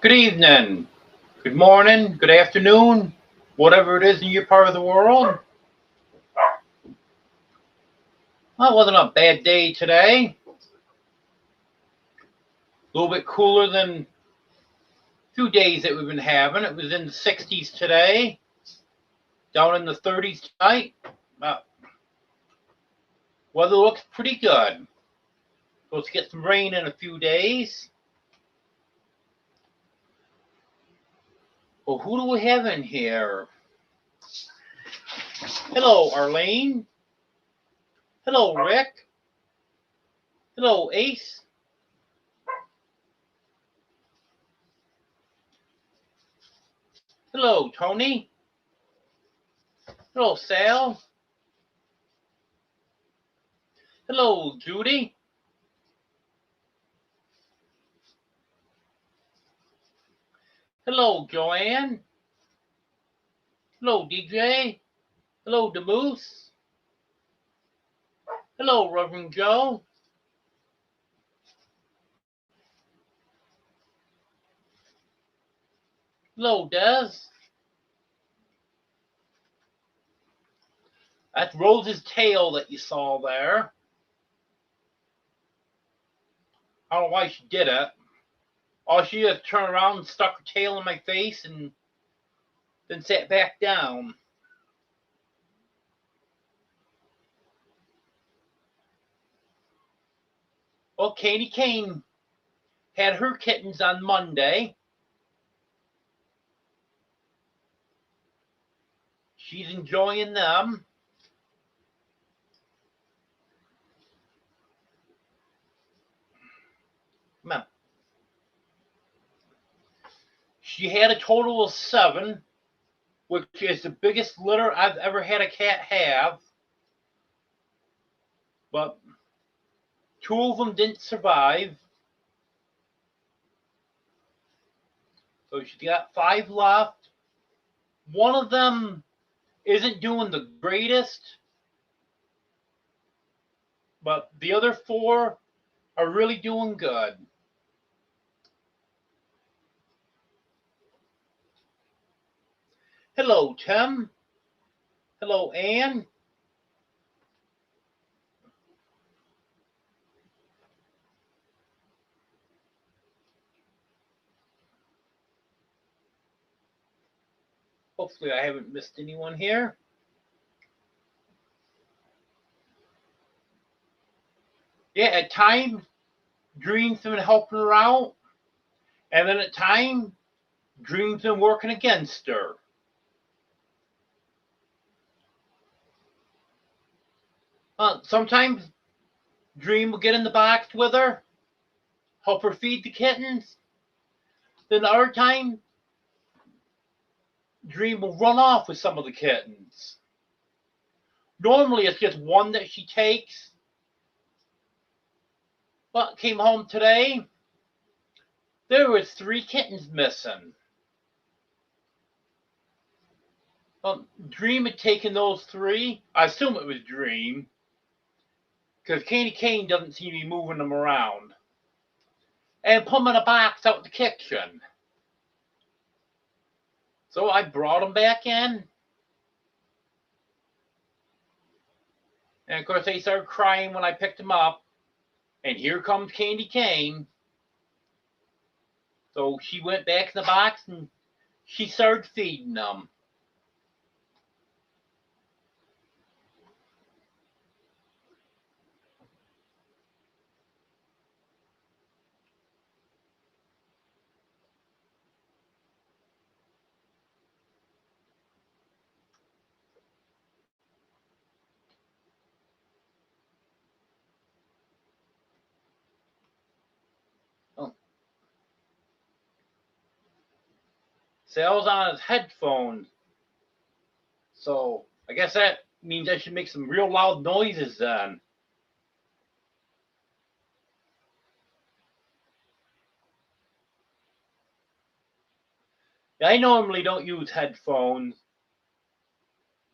Good evening, good morning, good afternoon, whatever it is in your part of the world. Well, it wasn't a bad day today. A little bit cooler than a few days that we've been having. It was in the 60s today, down in the 30s tonight. Uh, Weather looks pretty good. Supposed to get some rain in a few days. Well, who do we have in here? Hello, Arlene. Hello, Rick. Hello, Ace. Hello, Tony. Hello, Sal. Hello, Judy. Hello, Joanne. Hello, DJ. Hello, Demoose. Hello, Reverend Joe. Hello, Des. That's Rose's tail that you saw there. I don't know why she did it. All she did was turn around and stuck her tail in my face and then sat back down. Well, Katie Kane had her kittens on Monday. She's enjoying them. Come on. She had a total of 7, which is the biggest litter I've ever had a cat have. But 2 of them didn't survive. So she's got 5 left. One of them isn't doing the greatest, but the other 4 are really doing good. Hello, Tim. Hello, Anne. Hopefully I haven't missed anyone here. Yeah, at times, Dream's been helping her out, and then at times, Dream's been working against her. Sometimes Dream will get in the box with her, help her feed the kittens. Then the other time, Dream will run off with some of the kittens. Normally, it's just one that she takes. But came home today, there was 3 kittens missing. Dream had taken those 3. I assume it was Dream, because Candy Cane doesn't seem to be moving them around. And put them in a box out in the kitchen. So I brought them back in. And of course, they started crying when I picked them up. And here comes Candy Cane. So she went back in the box and she started feeding them. Oh. Sal's on his headphones. So I guess that means I should make some real loud noises then. I normally don't use headphones.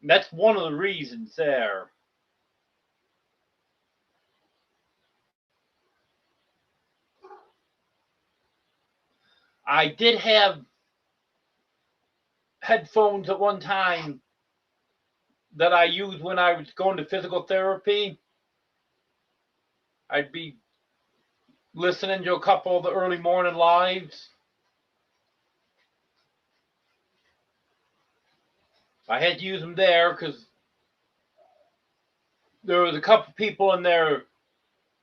That's one of the reasons there. I did have headphones at one time that I used when I was going to physical therapy. I'd be listening to a couple of the early morning lives. I had to use them there because there was a couple people in there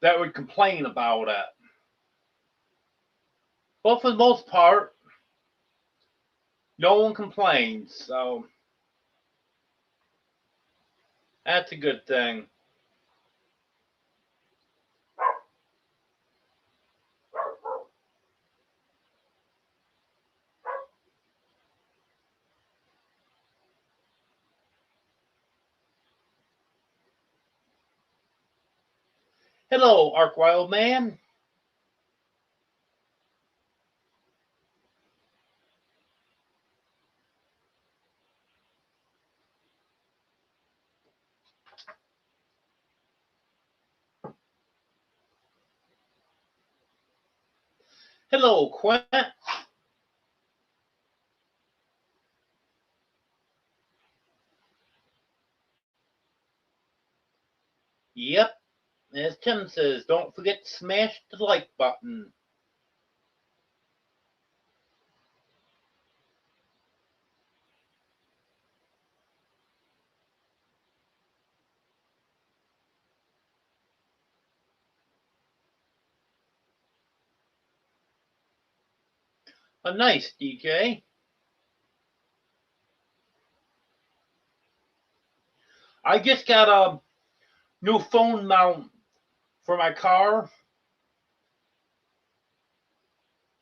that would complain about it. But for the most part, no one complains, so that's a good thing. Hello, Ark Wild Man. Hello, Quint. Yep, as Tim says, don't forget to smash the like button. A nice DJ. I just got a new phone mount for my car.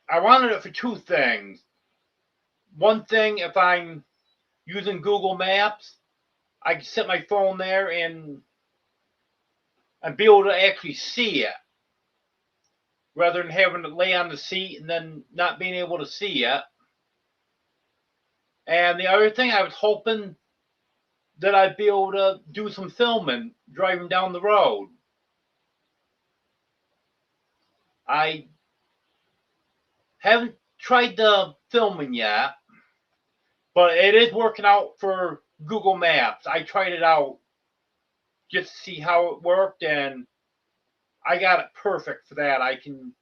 I wanted it for two things. One thing, if I'm using Google Maps, I can set my phone there and be able to actually see it rather than having to lay on the seat and then not being able to see it. And the other thing, I was hoping that I'd be able to do some filming driving down the road. I haven't tried the filming yet, but it is working out for Google Maps. I tried it out just to see how it worked, and I got it perfect for that. I can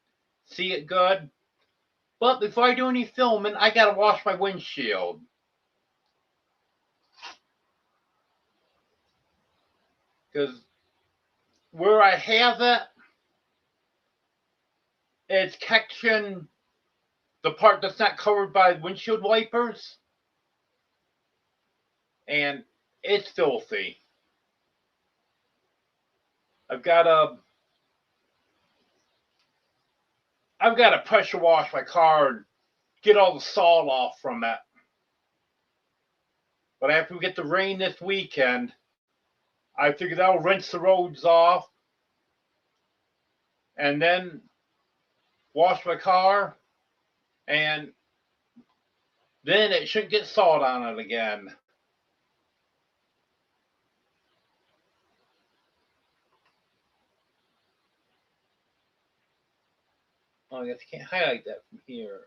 see it good. But before I do any filming, I gotta wash my windshield. Because where I have it, it's catching the part that's not covered by windshield wipers, and it's filthy. I've got to I've got to pressure wash my car and get all the salt off from it. But after we get the rain this weekend, I figured I'll rinse the roads off and then wash my car, and then it shouldn't get salt on it again. Oh, I guess I can't highlight that from here.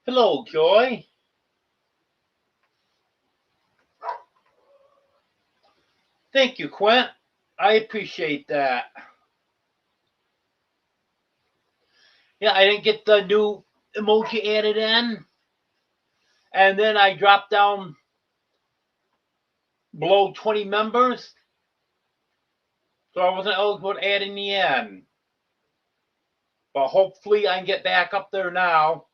Hello, Joy. Thank you, Quint. I appreciate that. Yeah, I didn't get the new emoji added in. And then I dropped down below 20 members. So I wasn't eligible to add in the end. But hopefully I can get back up there now.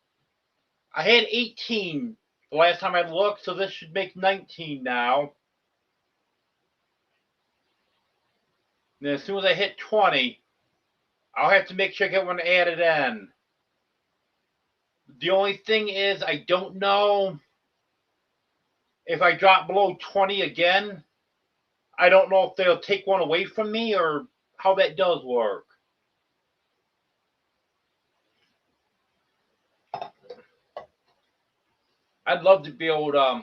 I had 18 the last time I looked, so this should make 19 now. And as soon as I hit 20, I'll have to make sure I get one added in. The only thing is, I don't know if I drop below 20 again. I don't know if they'll take one away from me or how that does work. I'd love to be able to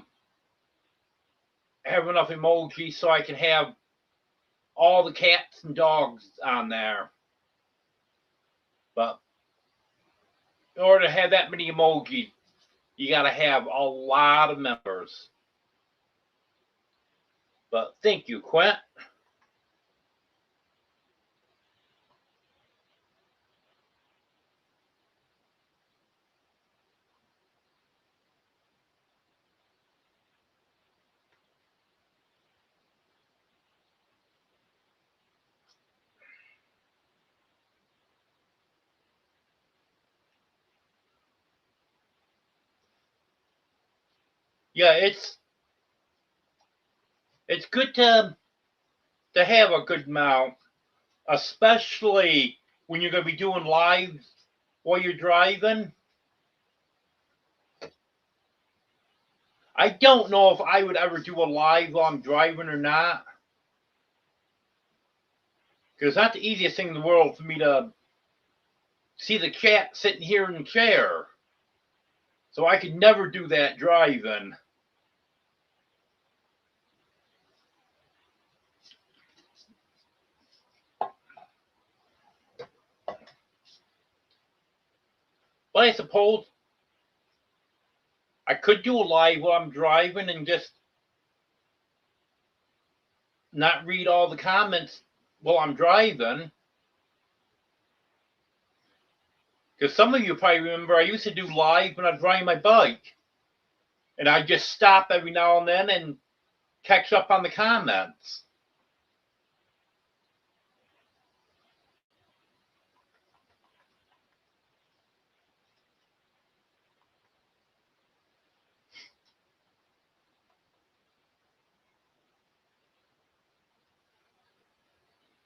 have enough emojis so I can have all the cats and dogs on there. But in order to have that many emojis, you got to have a lot of members. But thank you, Quint. Yeah, it's good to have a good amount, especially when you're going to be doing lives while you're driving. I don't know if I would ever do a live while I'm driving or not, because it's not the easiest thing in the world for me to see the cat sitting here in the chair. So I could never do that driving. But I suppose I could do a live while I'm driving and just not read all the comments while I'm driving. Because some of you probably remember I used to do live when I was riding my bike. And I'd just stop every now and then and catch up on the comments.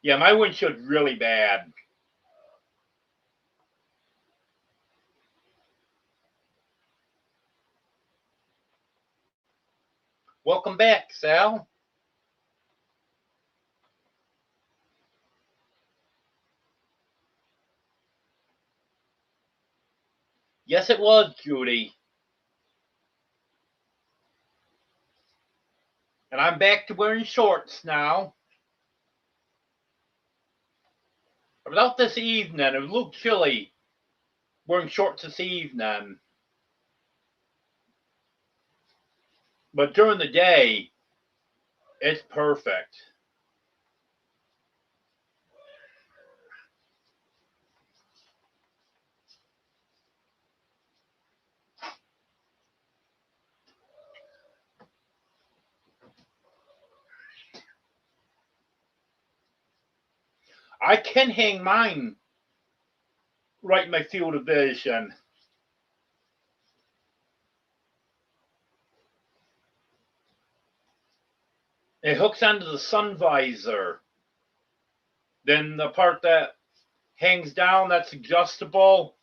Yeah, my windshield's really bad. Welcome back, Sal. Yes, it was, Judy. And I'm back to wearing shorts now. I was out this evening. It was a little chilly wearing shorts this evening. But during the day, it's perfect. I can hang mine right in my field of vision. It hooks onto the sun visor. Then the part that hangs down, that's adjustable.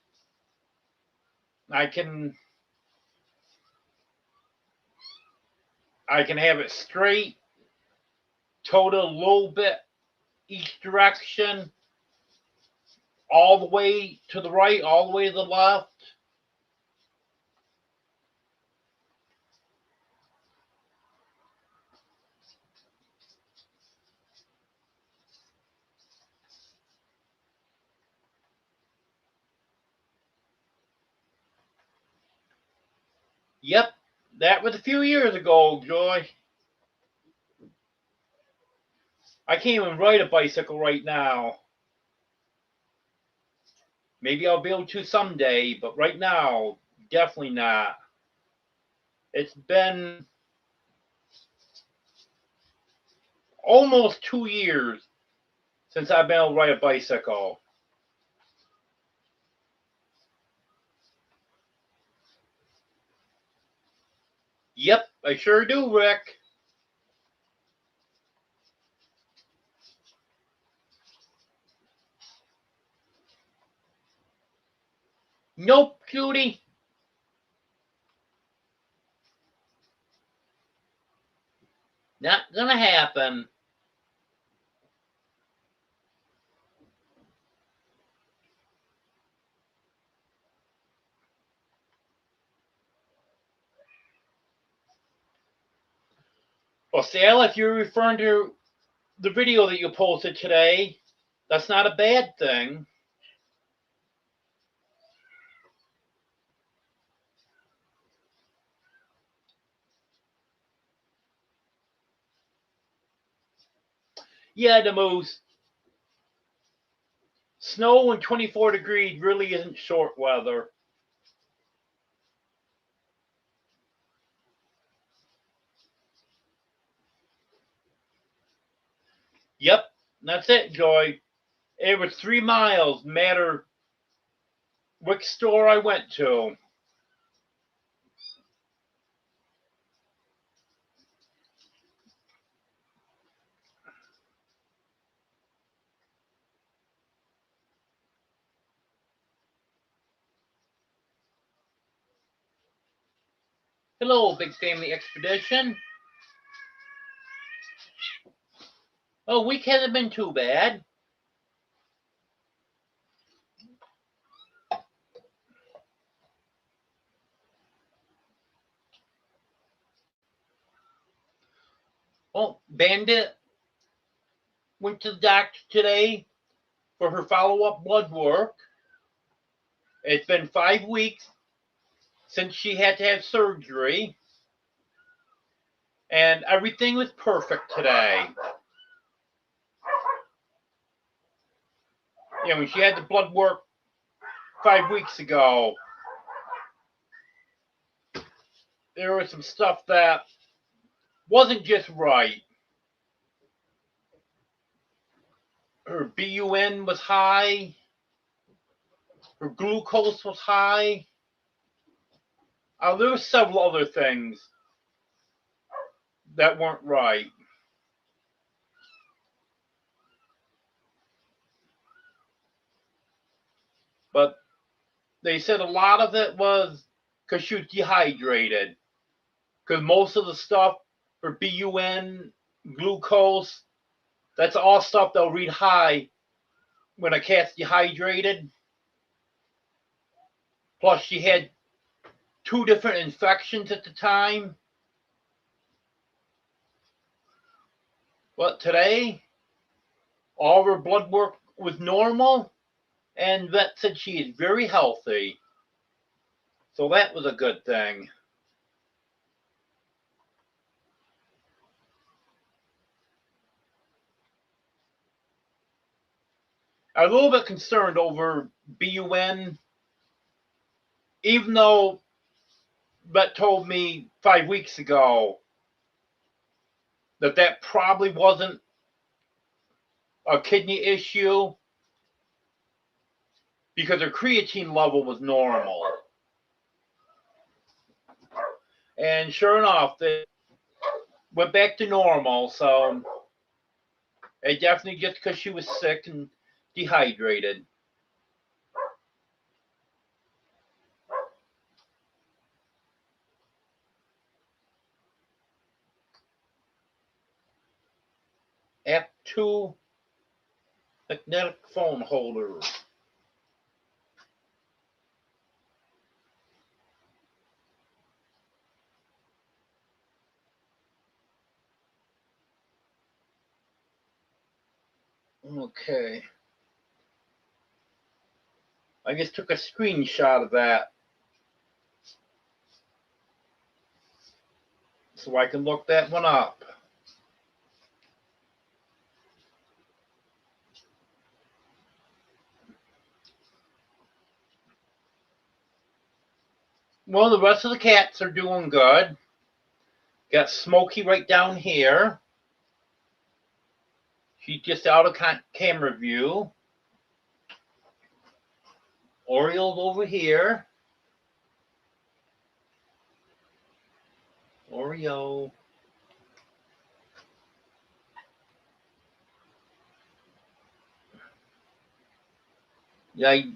I can have it straight, tilted a little bit each direction, all the way to the right, all the way to the left. Yep, that was a few years ago, Joy. I can't even ride a bicycle right now. Maybe I'll be able to someday, but right now, definitely not. It's been almost 2 years since I've been able to ride a bicycle. Yep, I sure do, Rick. Nope, cutie. Not gonna happen. Well, Sal, if you're referring to the video that you posted today, that's not a bad thing. Yeah, the moose. Snow and 24 degrees really isn't short weather. Yep, that's it, Joy. It was 3 miles, matter which store I went to. Hello, Big Family Expedition. Oh, week hasn't been too bad. Well, Bandit went to the doctor today for her follow-up blood work. It's been 5 weeks since she had to have surgery, and everything was perfect today. Yeah, when she had the blood work 5 weeks ago, there was some stuff that wasn't just right. Her BUN was high, her glucose was high. There were several other things that weren't right. But they said a lot of it was because she was dehydrated. Because most of the stuff for BUN, glucose, that's all stuff they'll read high when a cat's dehydrated. Plus, she had 2 different infections at the time. But today, all of her blood work was normal, and vet said she is very healthy. So that was a good thing. I was a little bit concerned over BUN, even though vet told me 5 weeks ago that that probably wasn't a kidney issue because her creatine level was normal. And sure enough, it went back to normal. So it definitely just because she was sick and dehydrated. App 2 magnetic phone holder. Okay. I just took a screenshot of that so I can look that one up. Well, the rest of the cats are doing good. Got Smokey right down here. She's just out of camera view. Oriole's over here. Oreo. Yeah, I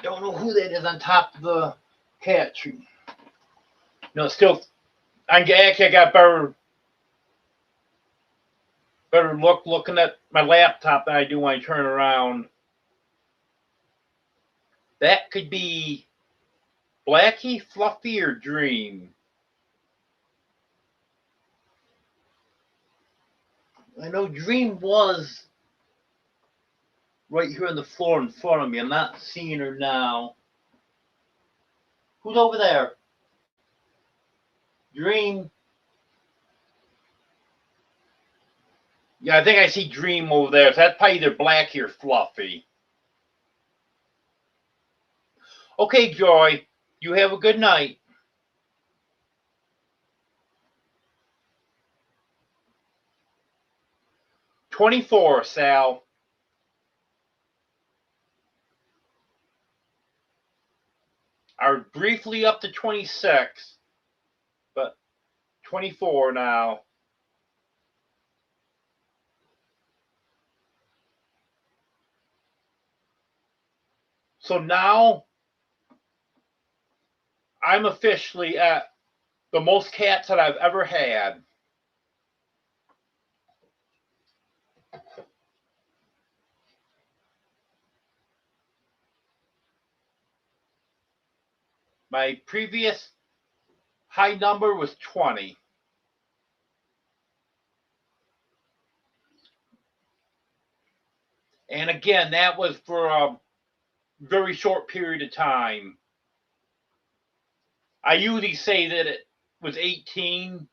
don't know who that is on top of the cat tree. No, still, I got better looking at my laptop than I do when I turn around. That could be Blackie, Fluffy, or Dream. I know Dream was right here on the floor in front of me. I'm not seeing her now. Who's over there? Dream. Yeah, I think I see Dream over there. So that's probably either Blackie or Fluffy. Okay, Joy. You have a good night. $24, Sal. I was briefly up to 26, but 24 now. So now I'm officially at the most cats that I've ever had. My previous high number was 20. And again, that was for a very short period of time. I usually say that it was 18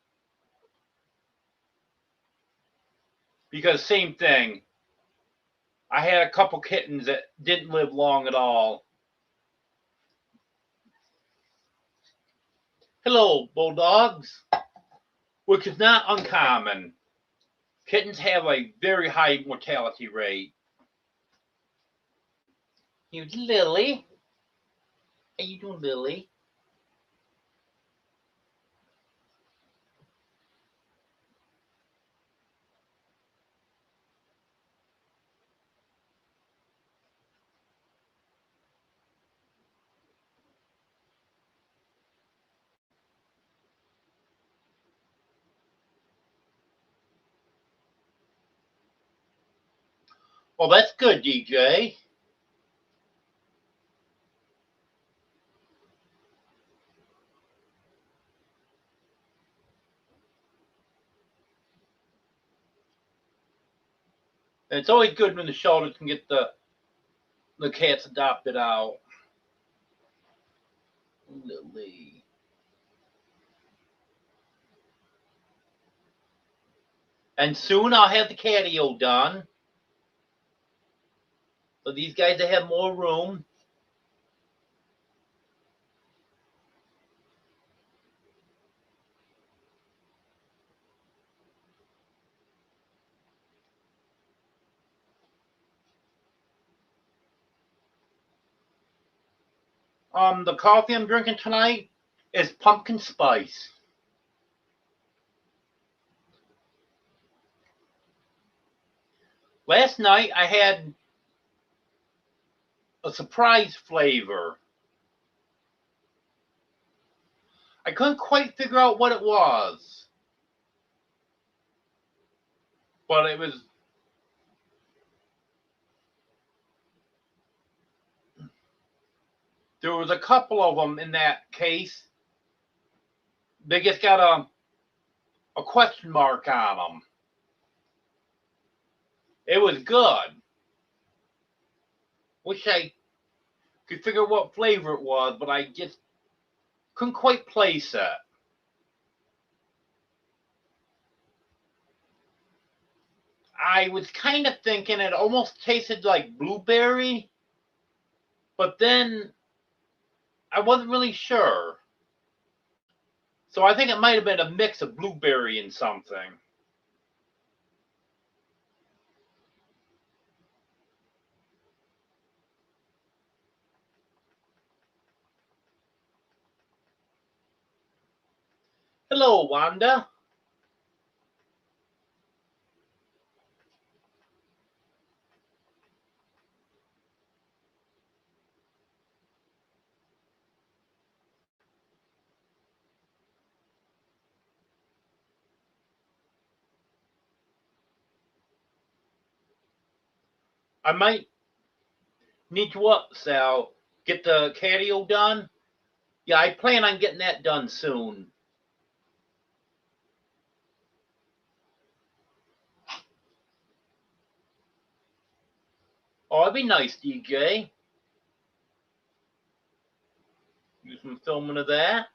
because same thing. I had a couple kittens that didn't live long at all. Hello, bulldogs, which is not uncommon. Kittens have a very high mortality rate. Here's Lily. How you doing, Lily? Well, that's good, DJ. And it's always good when the shelters can get the cats adopted out. Lily. And soon I'll have the catio done. So these guys they have more room. The coffee I'm drinking tonight is pumpkin spice. Last night I had a surprise flavor. I couldn't quite figure out what it was, but there was a couple of them in that case. They just got a question mark on them. It was good. Wish I could figure out what flavor it was, but I just couldn't quite place it. I was kind of thinking it almost tasted like blueberry, but then I wasn't really sure. So I think it might have been a mix of blueberry and something. Hello, Wanda. I might need to up, Sal. Get the catio done. Yeah, I plan on getting that done soon. Oh, that'd be nice, DJ. Do some filming of that.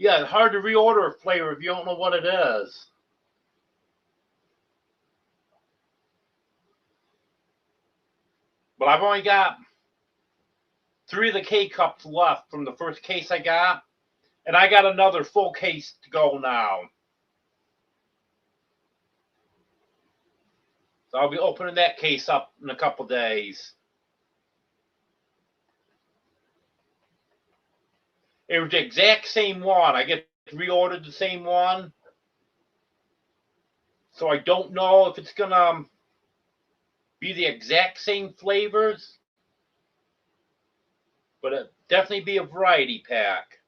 Yeah, it's hard to reorder a flavor if you don't know what it is. But I've only got 3 of the K-Cups left from the first case I got. And I got another full case to go now. So I'll be opening that case up in a couple days. It was the exact same one. I get reordered the same one. So I don't know if it's going to be the exact same flavors. But it definitely be a variety pack.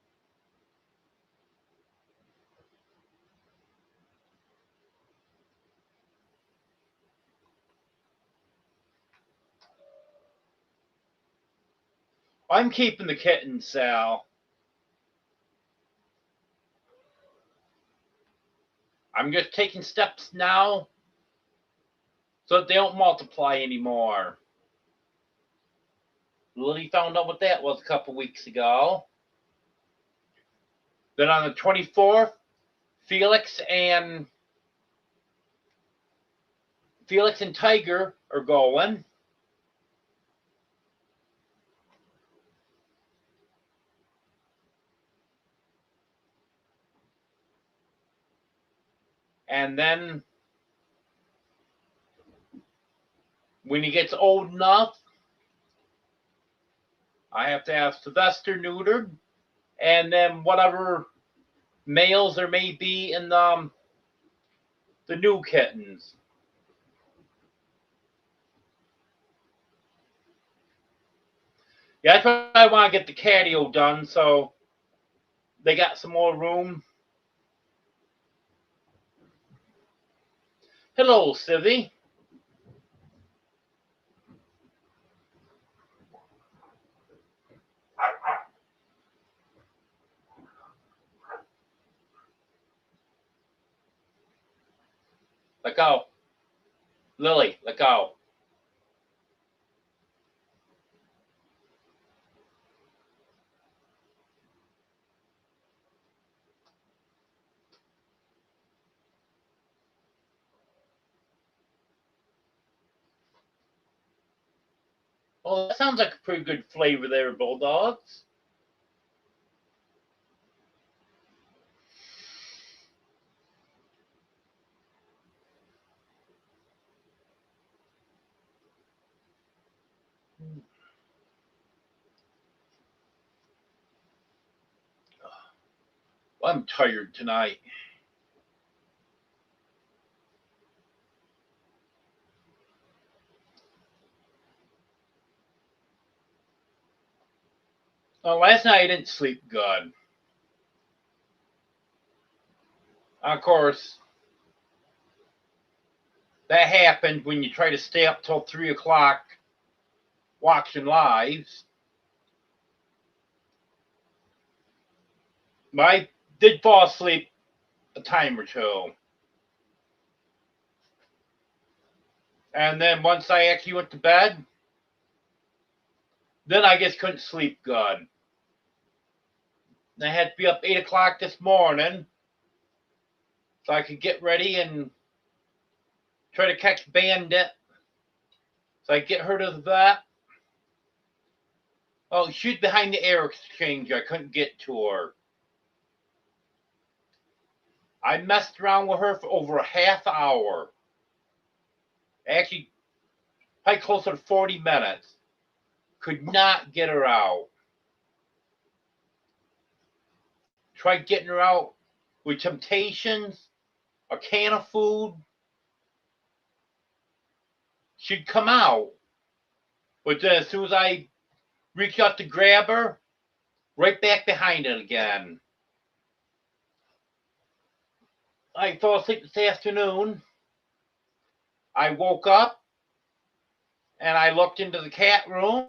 I'm keeping the kittens, Sal. I'm just taking steps now so that they don't multiply anymore. Lily found out what that was a couple weeks ago. Then on the 24th, Felix and Tiger are going. And then when he gets old enough, I have to have Sylvester neutered. And then whatever males there may be in the new kittens. Yeah, that's why I want to get the catio done so they got some more room. Hello, Civvy. Let go. Lily, let go. Oh, that sounds like a pretty good flavor there, Bulldogs. I'm tired tonight. Last night I didn't sleep good. Of course, that happened when you try to stay up till 3 o'clock watching lives. But I did fall asleep a time or two. And then once I actually went to bed, then I just couldn't sleep good. I had to be up 8 o'clock this morning so I could get ready and try to catch Bandit. So I get her to the vet. Oh, she's behind the air exchanger. I couldn't get to her. I messed around with her for over a half hour. Actually, probably closer to 40 minutes. Could not get her out. Tried getting her out with Temptations, a can of food. She'd come out. But then as soon as I reached out to grab her, right back behind it again. I fell asleep this afternoon. I woke up and I looked into the cat room.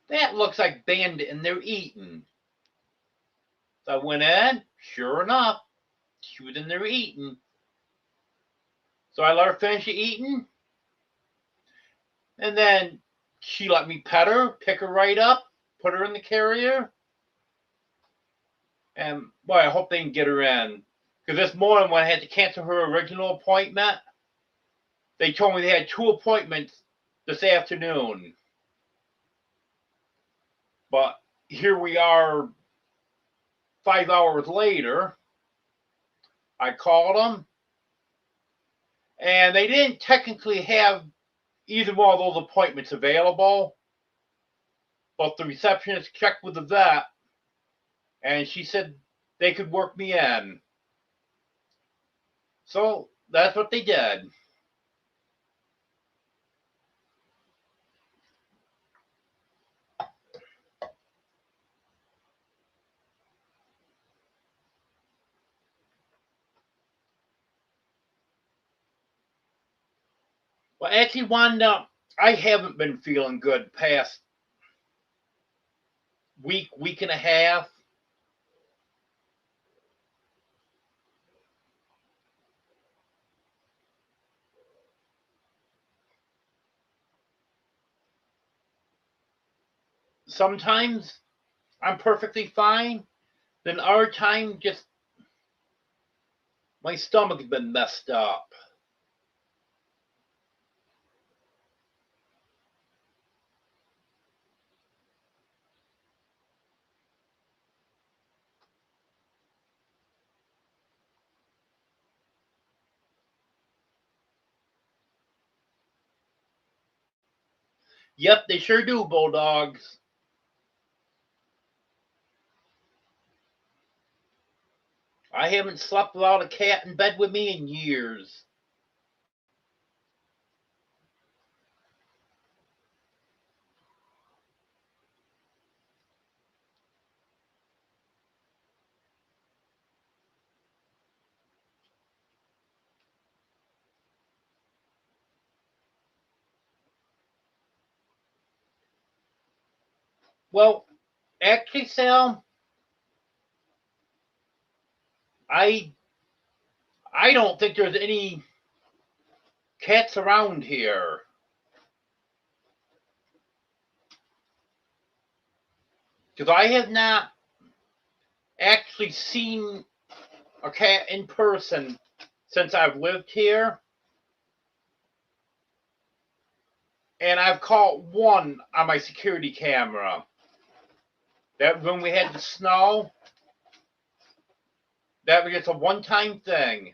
That looks like Bandit and they're eating. So I went in, sure enough, she was in there eating. So I let her finish eating. And then she let me pet her, pick her right up, put her in the carrier. And boy, I hope they can get her in. Because this morning when I had to cancel her original appointment, they told me they had 2 appointments this afternoon. But here we are 5 hours later. I called them, and they didn't technically have either one of those appointments available. But the receptionist checked with the vet, and she said they could work me in. So that's what they did. Well, actually, Wanda, I haven't been feeling good past week and a half. Sometimes I'm perfectly fine. Then other time, just my stomach has been messed up. Yep, they sure do, Bulldogs. I haven't slept without a cat in bed with me in years. Well, actually, Sal, I I don't think there's any cats around here. Because I have not actually seen a cat in person since I've lived here. And I've caught one on my security camera. That when we had the snow, that was just a one-time thing.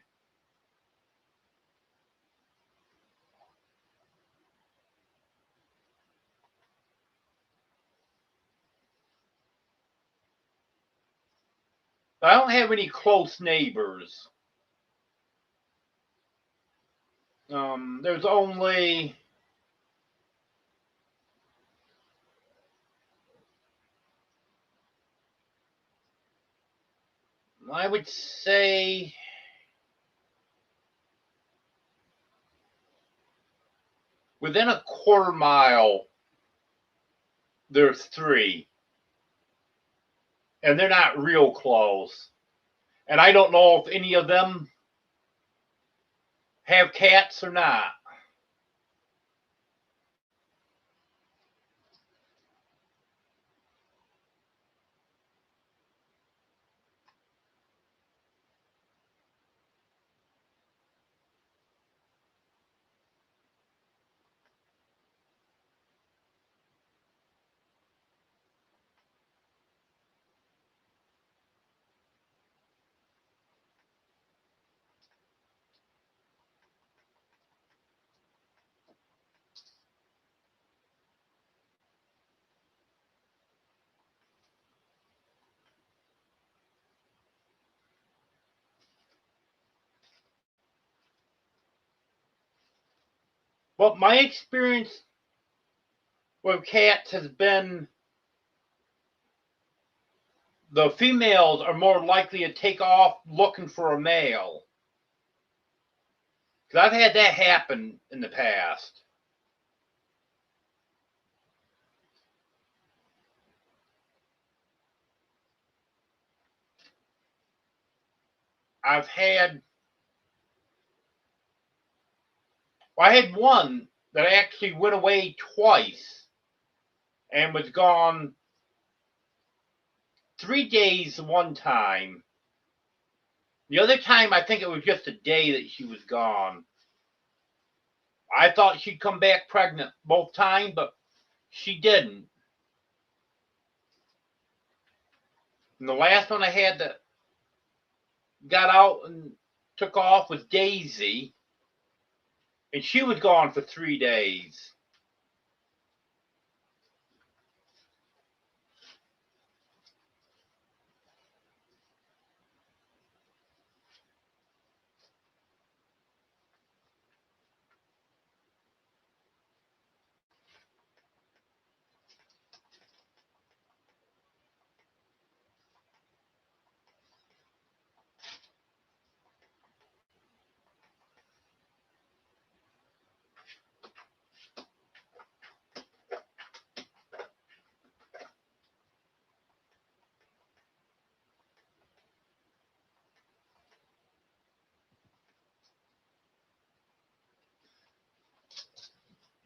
I don't have any close neighbors. There's only I would say within a quarter mile, there's 3, and they're not real close. And I don't know if any of them have cats or not. But my experience with cats has been the females are more likely to take off looking for a male. Because I've had that happen in the past. I had one that actually went away twice and was gone 3 days one time. The other time, I think it was just a day that she was gone. I thought she'd come back pregnant both times, but she didn't. And the last one I had that got out and took off was Daisy, and she was gone for 3 days.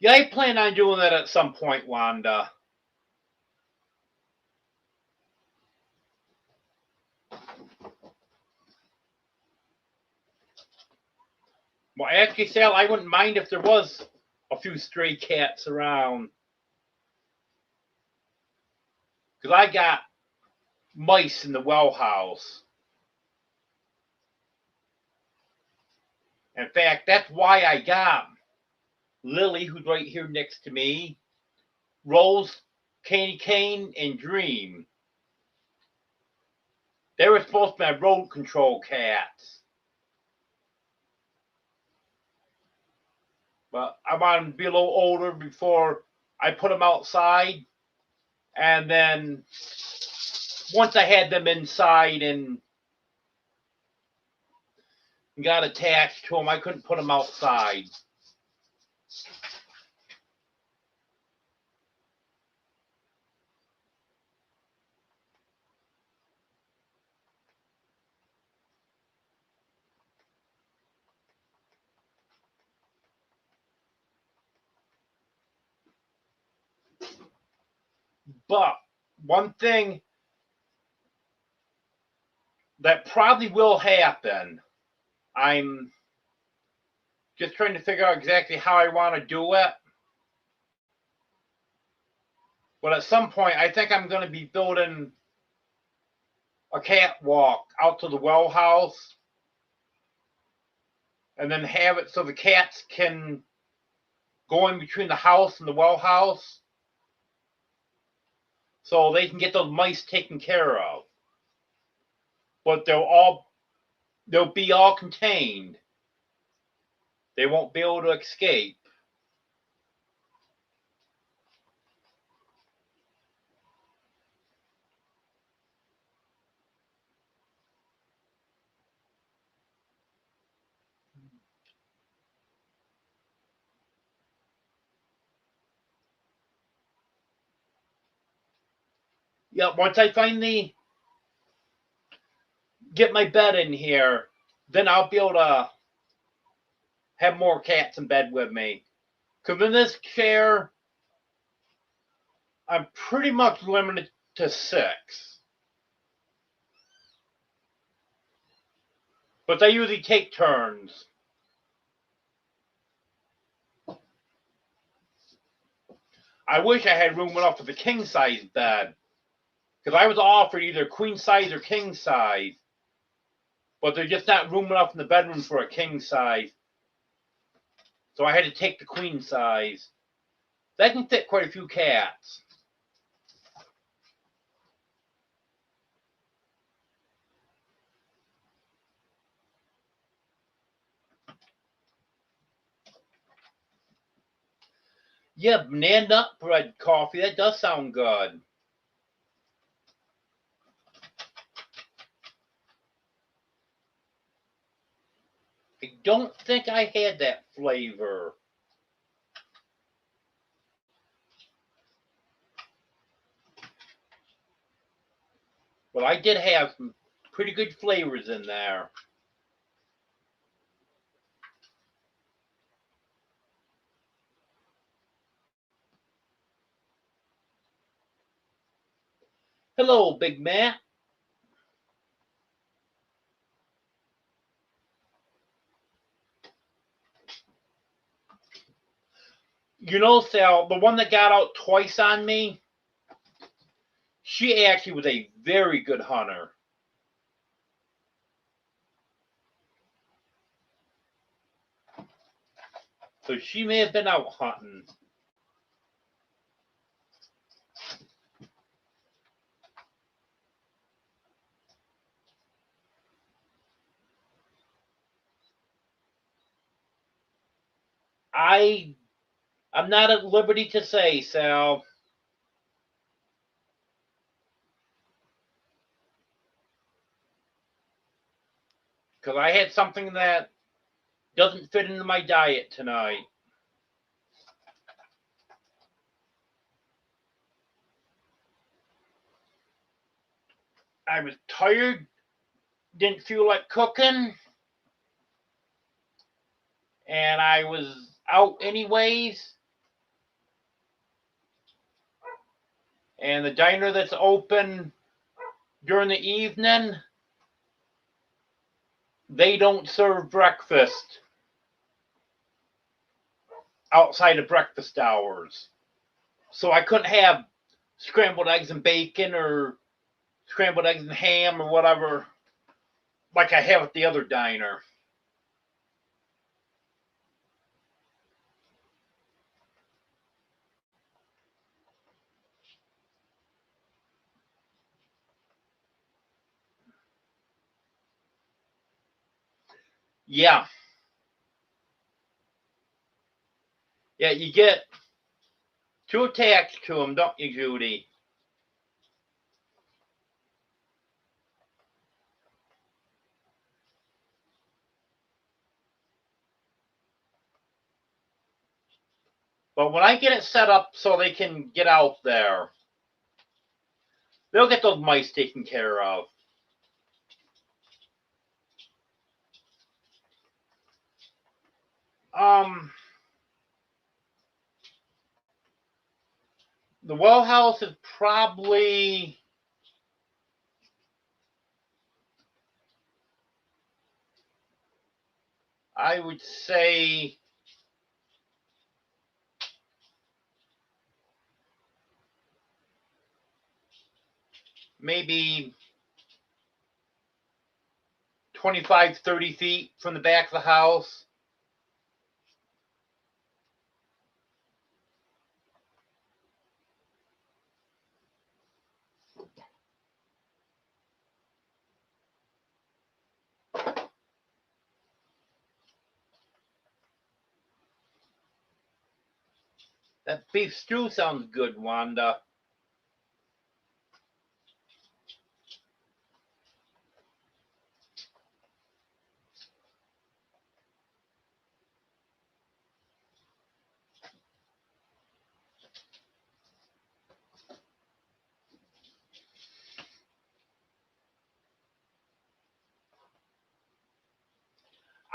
Yeah, I plan on doing that at some point, Wanda. Well, actually, Sal, I wouldn't mind if there was a few stray cats around. Because I got mice in the well house. In fact, that's why I got Lily, who's right here next to me, Rose, Candy Cane, and Dream. They were supposed to be my road control cats. But I wanted them to be a little older before I put them outside. And then once I had them inside and got attached to them, I couldn't put them outside. But one thing that probably will happen, I'm just trying to figure out exactly how I want to do it. But at some point, I think I'm going to be building a catwalk out to the well house and then have it so the cats can go in between the house and the well house so they can get those mice taken care of. But they'll be all contained. They won't be able to escape. Yeah, once I finally get my bed in here, then I'll be able to have more cats in bed with me. Because in this chair, I'm pretty much limited to 6. But they usually take turns. I wish I had room enough for the king size bed. Because I was offered either queen size or king size. But there's just not room enough in the bedroom for a king size. So I had to take the queen size. That can fit quite a few cats. Yeah, banana nut bread coffee. That does sound good. I don't think I had that flavor. But I did have some pretty good flavors in there. Hello, Big Matt. You know, Sal, the one that got out twice on me, she actually was a very good hunter. So she may have been out hunting. I'm not at liberty to say, Sal. Because I had something that doesn't fit into my diet tonight. I was tired, didn't feel like cooking, and I was out anyways. And the diner that's open during the evening, they don't serve breakfast outside of breakfast hours. So I couldn't have scrambled eggs and bacon or scrambled eggs and ham or whatever like I have at the other diner. Yeah. Yeah, you get too attached to them, don't you, Judy? But when I get it set up so they can get out there, they'll get those mice taken care of. Um, the well house is probably, I would say, maybe 25, 30 feet from the back of the house. That beef stew sounds good, Wanda.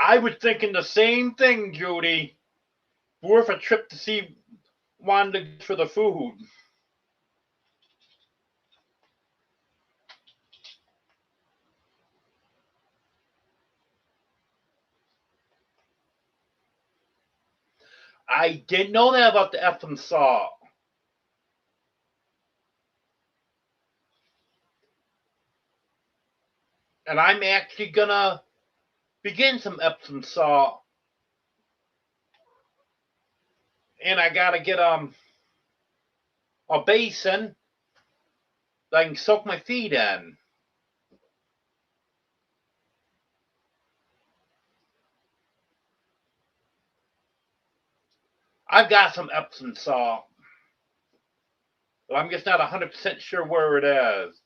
I was thinking the same thing, Judy. Worth a trip to see Wanda for the food. I didn't know that about the Epsom salt. And I'm actually gonna begin some Epsom salt. And I gotta get a basin that I can soak my feet in. I've got some Epsom salt, but I'm just not 100% sure where it is.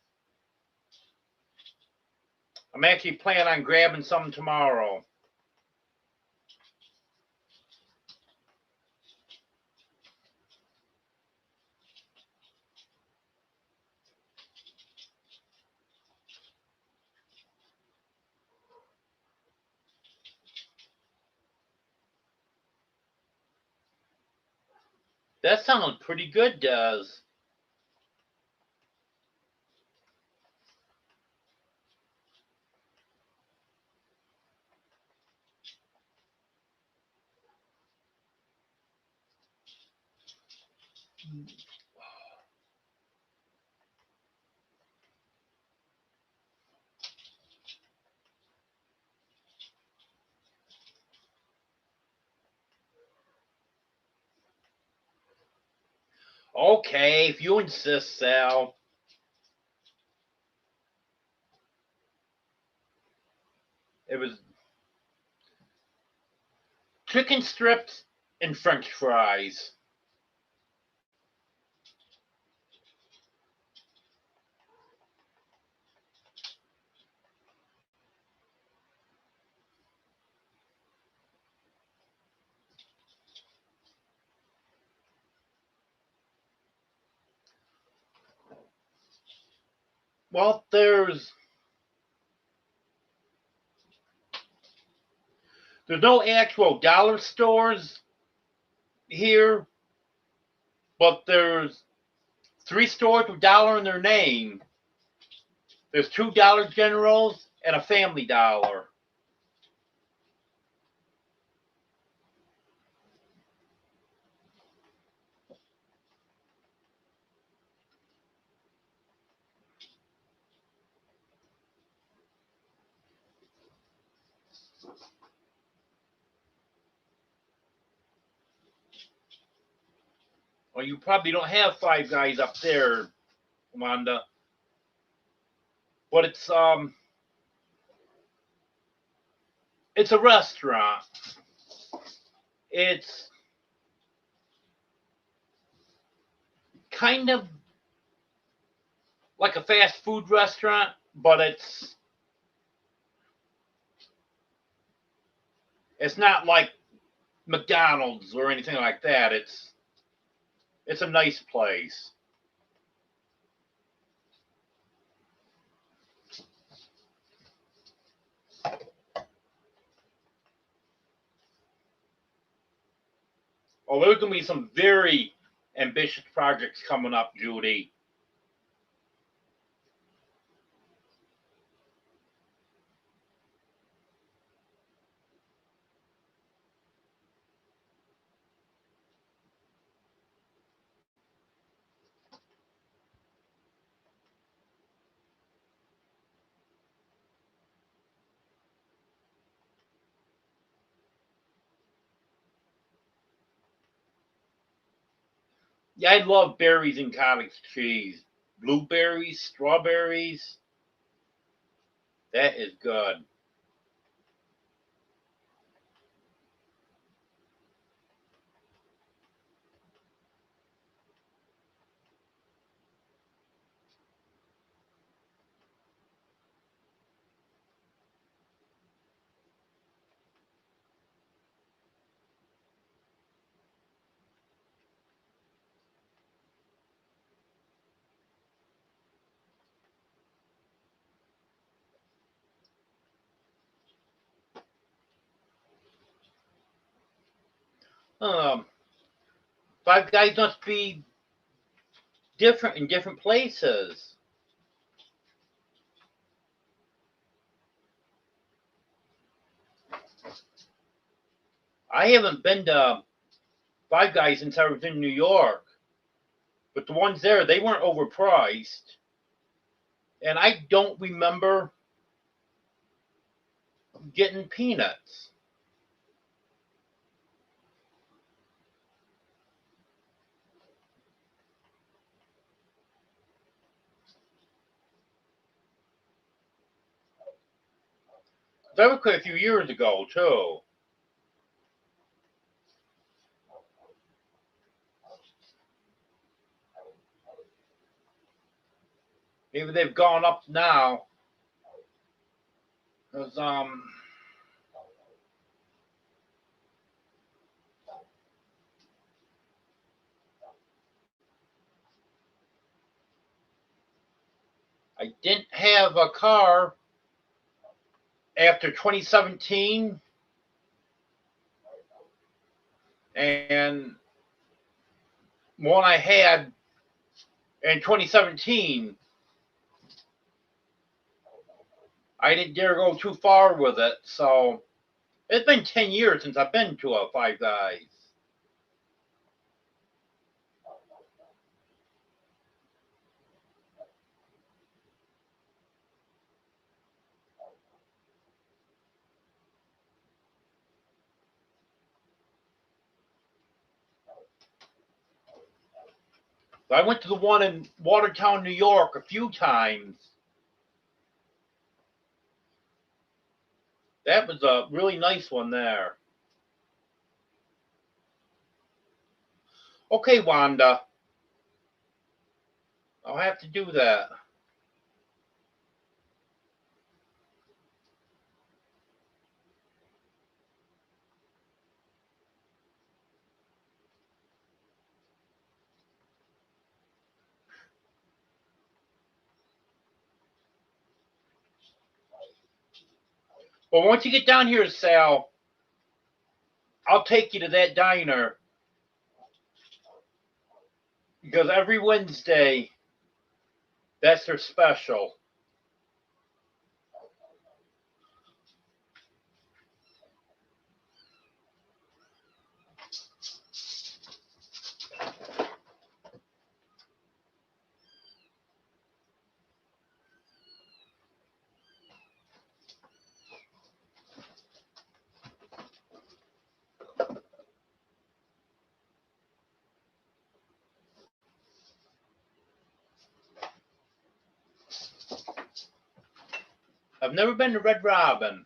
I'm actually planning on grabbing some tomorrow. That sounds pretty good, does. Okay, if you insist, Sal. It was chicken strips and French fries. Well, there's no actual dollar stores here, but there's three stores with dollar in their name. There's two Dollar Generals and a Family Dollar. Well, you probably don't have Five Guys up there, Wanda, but it's a restaurant. It's kind of like a fast food restaurant, but it's not like McDonald's or anything like that. It's a nice place. Oh, there's gonna be some very ambitious projects coming up, Judy. Yeah, I love berries and cottage cheese. Blueberries, strawberries. That is good. Um, Five Guys must be different in different places. I haven't been to Five Guys since I was in New York, but the ones there, they weren't overpriced. And I don't remember getting peanuts. That was quite a few years ago, too. Maybe they've gone up now. Because, I didn't have a car after 2017, and one I had in 2017, I didn't dare go too far with it. So it's been 10 years since I've been to a Five Guys. I went to the one in Watertown, New York a few times. That was a really nice one there. Okay, Wanda. I'll have to do that. But once you get down here, Sal, I'll take you to that diner because every Wednesday, that's their special. I've never been to Red Robin.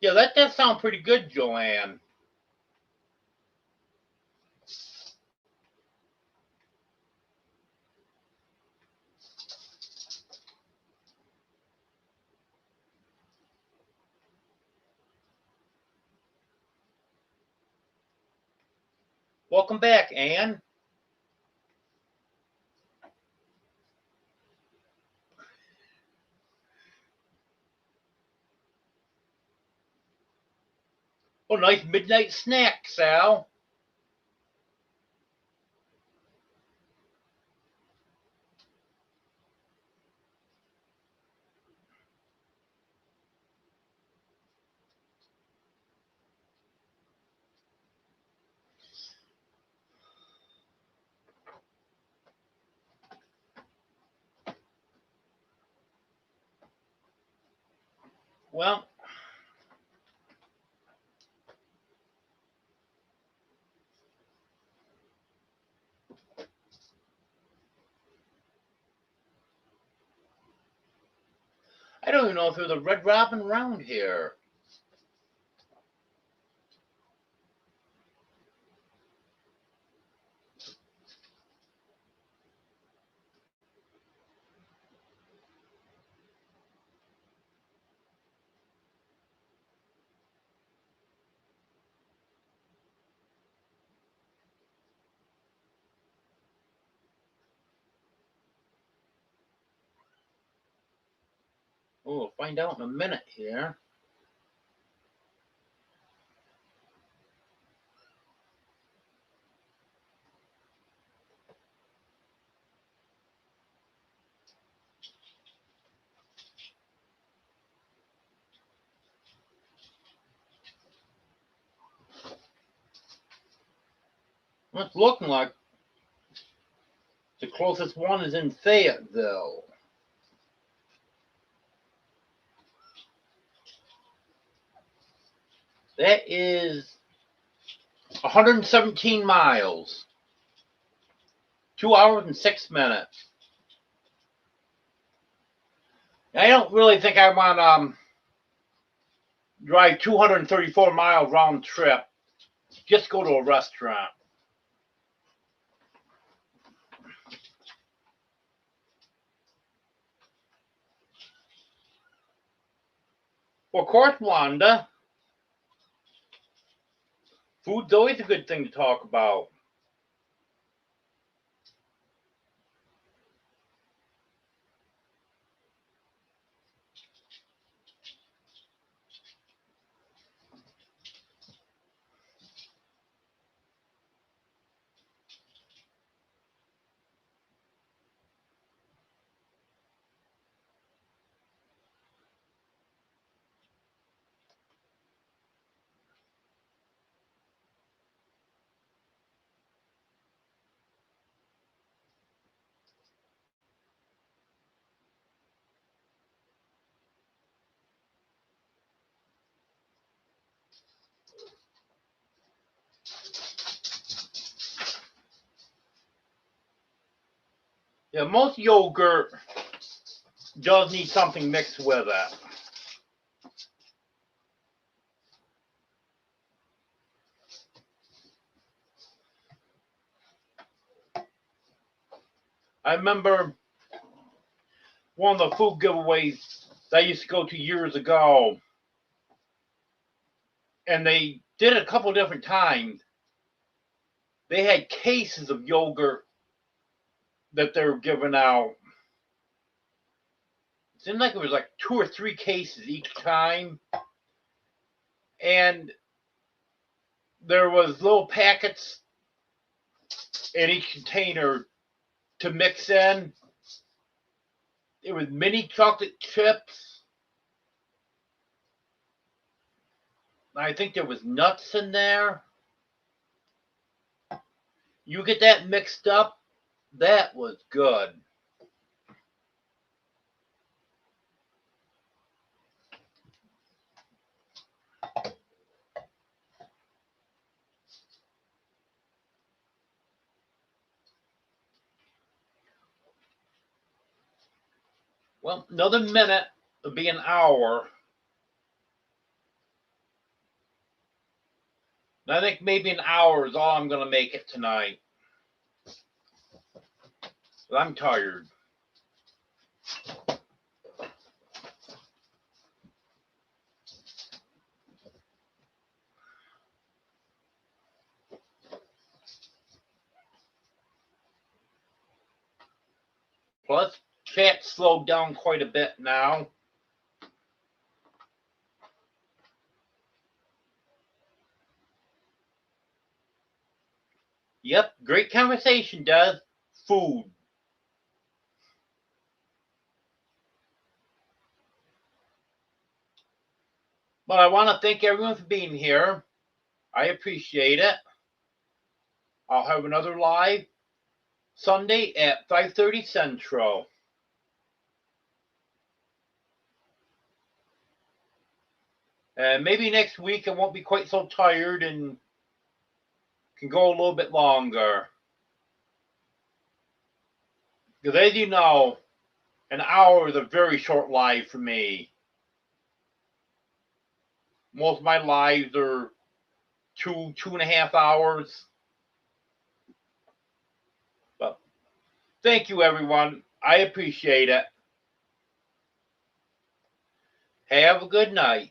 Yeah, that does sound pretty good, Joanne. Welcome back, Anne. Oh, nice midnight snack, Sal. Well, I don't even know if there's a Red Robin around here. Oh, we'll find out in a minute here. What's looking like the closest one is in Fayetteville. That is 117 miles. 2 hours and 6 minutes. I don't really think I want to drive 234 miles round trip. Just go to a restaurant. Well, of course, Wanda. Food's always a good thing to talk about. Yeah, most yogurt does need something mixed with it. I remember one of the food giveaways that I used to go to years ago, and they did it a couple different times. They had cases of yogurt that they were giving out. It seemed like it was like 2 or 3 cases each time, and there was little packets in each container to mix in. It was mini chocolate chips. I think there was nuts in there. You get that mixed up, that was good. Well, another minute will be an hour. And I think maybe an hour is all I'm going to make it tonight. I'm tired. Plus, chat slowed down quite a bit now. Yep, great conversation, does. Food. But I want to thank everyone for being here. I appreciate it. I'll have another live Sunday at 5:30 Central. And maybe next week I won't be quite so tired and can go a little bit longer. Because as you know, an hour is a very short live for me. Most of my lives are 2.5 hours. But thank you, everyone. I appreciate it. Have a good night.